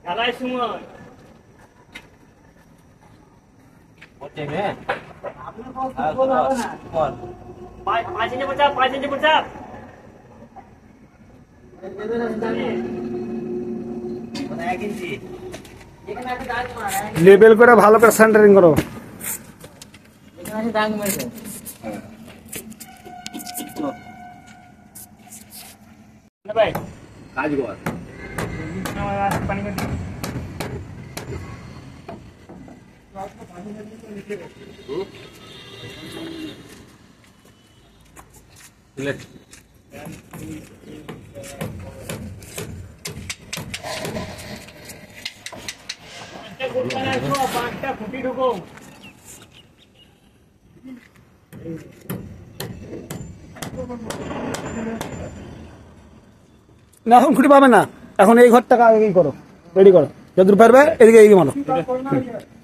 ঢালাই সময় লেবেল করে ভালো করে সেন্টারিং করো। কাজ কর পানি খুঁটি ঢুকো না এখন খুঁটি পাবে না, এখন এই ঘরটাকে আগে করো, রেডি করো, যতদূর পারবে এদিকে এগিয়ে মারো।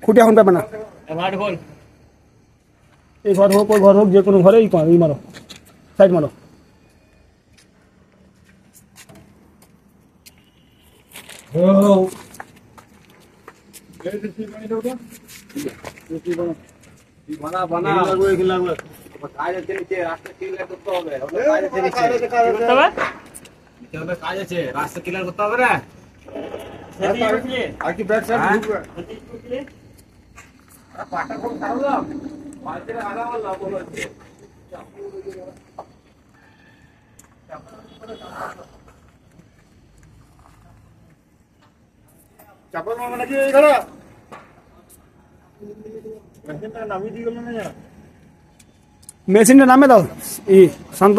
খুঁটি এখন পাবে না, এই ঘর হোক ওই ঘর হোক যে কোনো ঘরে এই মারো, সাইড মারো। কাজ আছে, রাস্তা ক্লিয়ার করতে হবে না। আর কি ব্যাক সাইড ঢুকবে পাটা কোন খারাপ মাঝে আলাদা আলাদা বলো চাপল মামা নাকি এই ঘরে মেশিনটা নামিয়ে দিয়ে গেল না, মেশিনটা নামে দাও ই শান্ত।